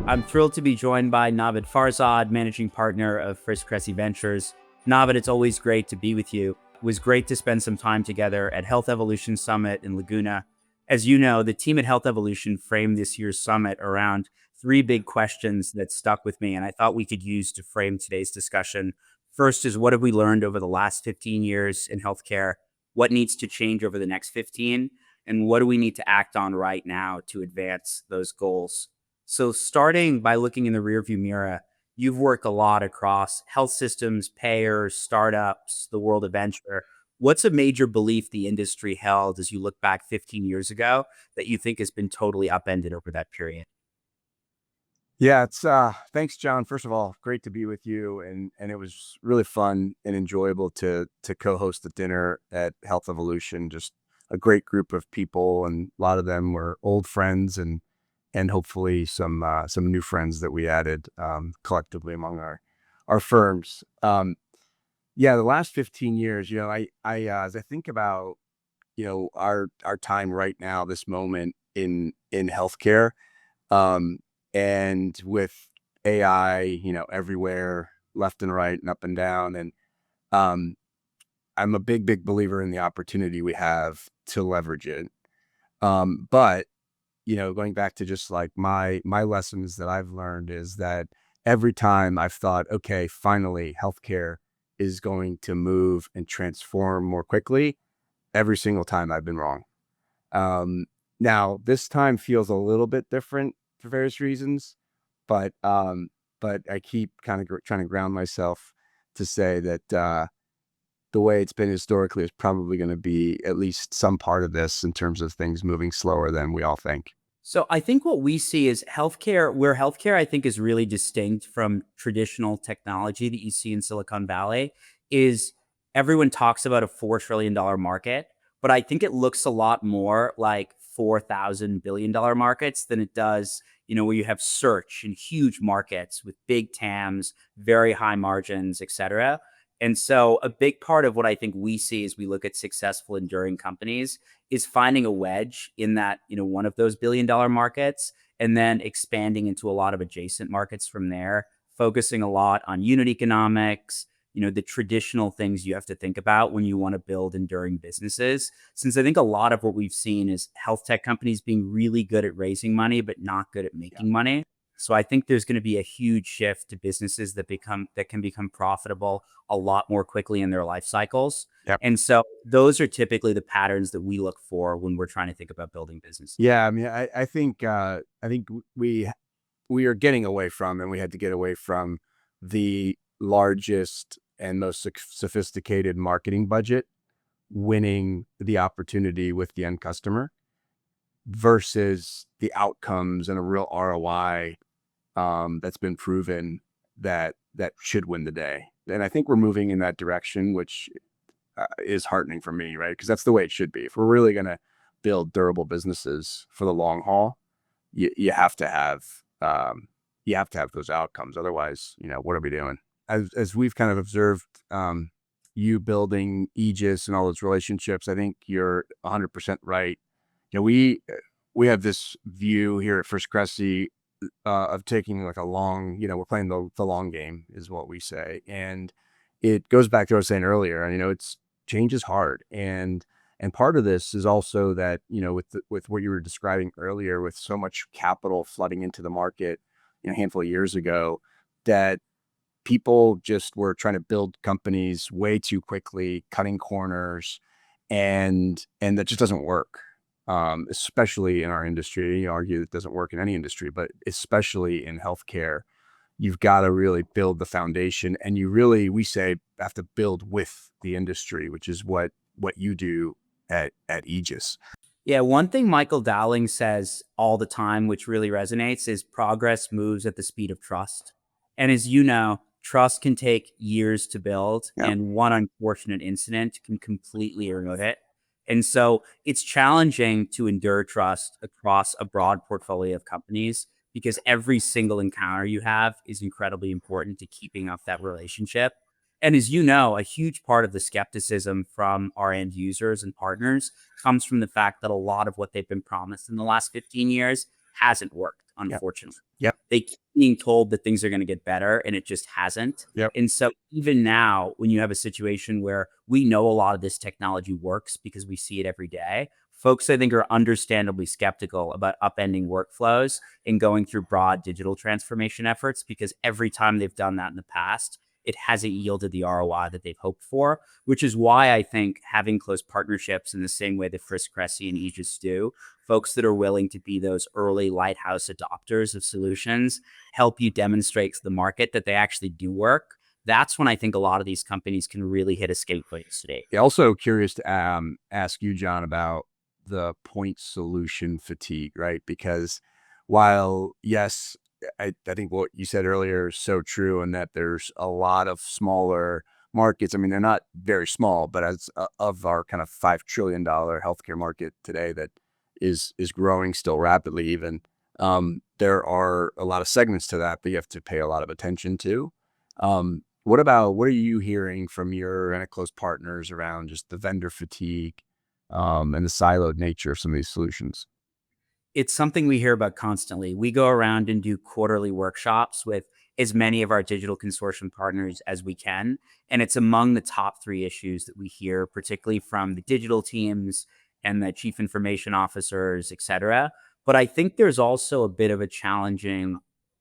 I'm thrilled to be joined by Navid Farzad, managing partner of Frist Cressey Ventures. Navid, it's always great to be with you. It was great to spend some time together at Health Evolution Summit in Laguna. As you know, the team at Health Evolution framed this year's summit around three big questions that stuck with me, and I thought we could use to frame today's discussion. First is, what have we learned over the last 15 years in healthcare? What needs to change over the next 15? And what do we need to act on right now to advance those goals? So starting by looking in the rearview mirror, you've worked a lot across health systems, payers, startups, the world of venture. What's a major belief the industry held as you look back 15 years ago that you think has been totally upended over that period? Yeah, it's thanks, John. First of all, great to be with you, and it was really fun and enjoyable to co-host the dinner at Health Evolution. Just a great group of people, and a lot of them were old friends, and hopefully some new friends that we added collectively among our firms. Yeah, the last 15 years, I as I think about our time right now, this moment in healthcare. Um, and with AI, everywhere, left and right and up and down. And um, I'm a big believer in the opportunity we have to leverage it. But going back to just like my lessons that I've learned is that every time I've thought, okay, finally, healthcare is going to move and transform more quickly, every single time I've been wrong. Um, Now this time feels a little bit different for various reasons, but I keep kind of trying to ground myself to say that the way it's been historically is probably going to be at least some part of this in terms of things moving slower than we all think. So I think what we see is healthcare, where healthcare I think is really distinct from traditional technology that you see in Silicon Valley, is everyone talks about a $4 trillion market, but I think it looks a lot more like $4,000 billion markets than it does, where you have search in huge markets with big TAMs, very high margins, et cetera. And so a big part of what I think we see as we look at successful, enduring companies is finding a wedge in that, one of those $1 billion markets, and then expanding into a lot of adjacent markets from there, focusing a lot on unit economics, the traditional things you have to think about when you want to build enduring businesses. Since I think a lot of what we've seen is health tech companies being really good at raising money, but not good at Yeah. making money. So I think there's going to be a huge shift to businesses that can become profitable a lot more quickly in their life cycles. Yep. And so those are typically the patterns that we look for when we're trying to think about building businesses. Yeah, I mean, I think we are getting away from, and we had to get away from the largest and most sophisticated marketing budget winning the opportunity with the end customer versus the outcomes and a real ROI that's been proven that should win the day. And I think we're moving in that direction, which is heartening for me, right? Because that's the way it should be. If we're really going to build durable businesses for the long haul, you have to have those outcomes. Otherwise, what are we doing? As we've kind of observed, you building Aegis and all those relationships, I think you're 100% right. We have this view here at Frist Cressey of taking like a long, we're playing the long game is what we say. And it goes back to what I was saying earlier. And, it's change is hard. And part of this is also that, with what you were describing earlier, with so much capital flooding into the market, a handful of years ago, that people just were trying to build companies way too quickly, cutting corners, and that just doesn't work. Especially in our industry. You argue it doesn't work in any industry, but especially in healthcare, you've got to really build the foundation, and we say, have to build with the industry, which is what you do at Aegis. Yeah, one thing Michael Dowling says all the time, which really resonates, is progress moves at the speed of trust. And as you know, trust can take years to build, Yeah. and one unfortunate incident can completely erode it. And so it's challenging to endure trust across a broad portfolio of companies because every single encounter you have is incredibly important to keeping up that relationship. And as you know, a huge part of the skepticism from our end users and partners comes from the fact that a lot of what they've been promised in the last 15 years hasn't worked. Yep. unfortunately. Yep. They keep being told that things are going to get better, and it just hasn't. Yep. And so even now, when you have a situation where we know a lot of this technology works because we see it every day, folks, I think, are understandably skeptical about upending workflows and going through broad digital transformation efforts, because every time they've done that in the past, it hasn't yielded the ROI that they've hoped for, which is why I think having close partnerships in the same way that Frist Cressey and Aegis do, folks that are willing to be those early lighthouse adopters of solutions, help you demonstrate to the market that they actually do work. That's when I think a lot of these companies can really hit escape velocity. Yeah, also curious to ask you, John, about the point solution fatigue, right? Because while, yes, I think what you said earlier is so true, and that there's a lot of smaller markets. I mean, they're not very small, but as of our kind of $5 trillion healthcare market today that is growing still rapidly, even there are a lot of segments to that that you have to pay a lot of attention to. What are you hearing from your kind of close partners around just the vendor fatigue, and the siloed nature of some of these solutions? It's something we hear about constantly. We go around and do quarterly workshops with as many of our digital consortium partners as we can. And it's among the top three issues that we hear, particularly from the digital teams and the chief information officers, et cetera. But I think there's also a bit of a challenging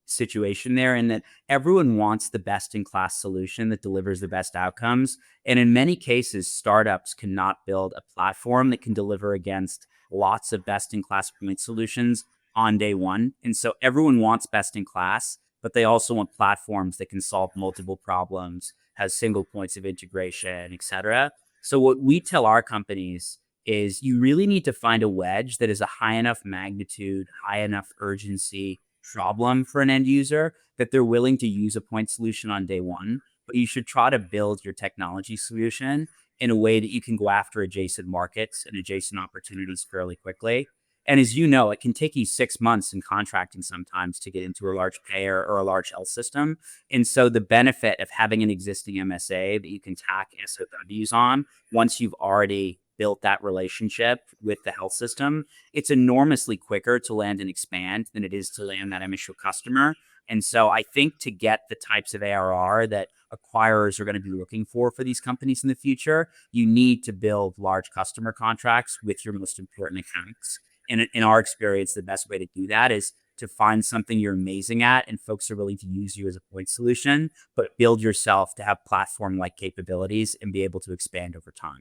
situation there in that everyone wants the best in class solution that delivers the best outcomes. And in many cases, startups cannot build a platform that can deliver against lots of best in class point solutions on day one. And so everyone wants best in class, but they also want platforms that can solve multiple problems, has single points of integration, et cetera. So what we tell our companies is you really need to find a wedge that is a high enough magnitude, high enough urgency problem for an end user that they're willing to use a point solution on day one. But you should try to build your technology solution in a way that you can go after adjacent markets and adjacent opportunities fairly quickly. And as you know, it can take you 6 months in contracting sometimes to get into a large payer or a large health system. And so the benefit of having an existing MSA that you can tack SOWs on, once you've already built that relationship with the health system, it's enormously quicker to land and expand than it is to land that initial customer. And so I think to get the types of ARR that acquirers are going to be looking for these companies in the future, you need to build large customer contracts with your most important accounts. And in our experience, the best way to do that is to find something you're amazing at and folks are willing to use you as a point solution, but build yourself to have platform like capabilities and be able to expand over time.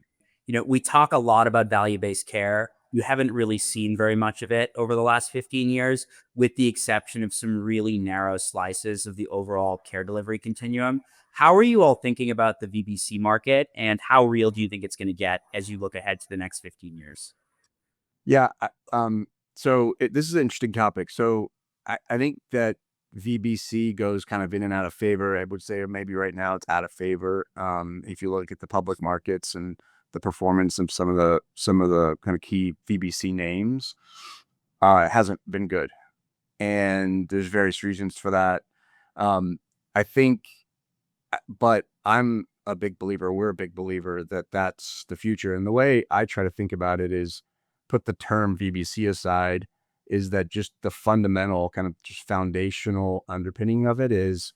We talk a lot about value-based care. You haven't really seen very much of it over the last 15 years, with the exception of some really narrow slices of the overall care delivery continuum. How are you all thinking about the VBC market, and how real do you think it's going to get as you look ahead to the next 15 years? Yeah. This is an interesting topic. So I think that VBC goes kind of in and out of favor. I would say maybe right now it's out of favor. If you look at the public markets and the performance of some of the kind of key VBC names, it hasn't been good, and there's various reasons for that. I think, but I'm a big believer. We're a big believer that that's the future. And the way I try to think about it is, put the term VBC aside, is that just the fundamental kind of just foundational underpinning of it is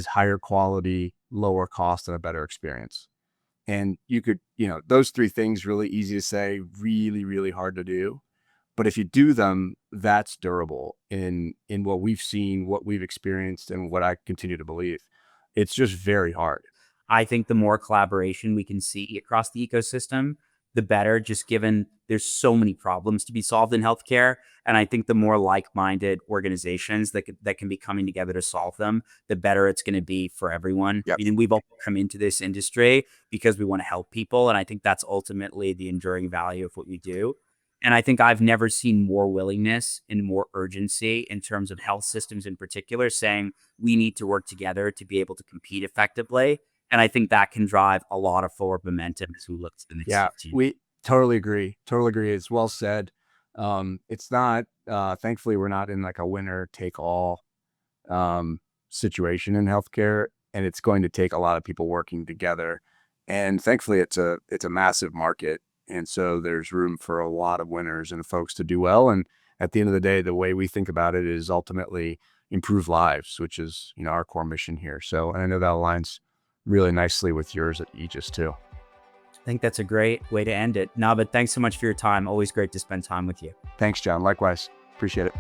higher quality, lower cost, and a better experience. And you could, those three things really easy to say, really, really hard to do. But if you do them, that's durable in what we've seen, what we've experienced, and what I continue to believe. It's just very hard. I think the more collaboration we can see across the ecosystem, the better, just given there's so many problems to be solved in healthcare. And I think the more like-minded organizations that can be coming together to solve them, the better it's going to be for everyone. Yep. I mean, we've all come into this industry because we want to help people. And I think that's ultimately the enduring value of what we do. And I think I've never seen more willingness and more urgency in terms of health systems in particular, saying we need to work together to be able to compete effectively. And I think that can drive a lot of forward momentum as we look to the next Yeah, 15. we totally agree. Totally agree. It's well said. It's not, thankfully, we're not in like a winner take all situation in healthcare, and it's going to take a lot of people working together. And thankfully, it's a massive market, and so there's room for a lot of winners and folks to do well. And at the end of the day, the way we think about it is ultimately improve lives, which is, our core mission here. So, and I know that aligns really nicely with yours at Aegis too. I think that's a great way to end it. Navid, thanks so much for your time. Always great to spend time with you. Thanks, John. Likewise. Appreciate it.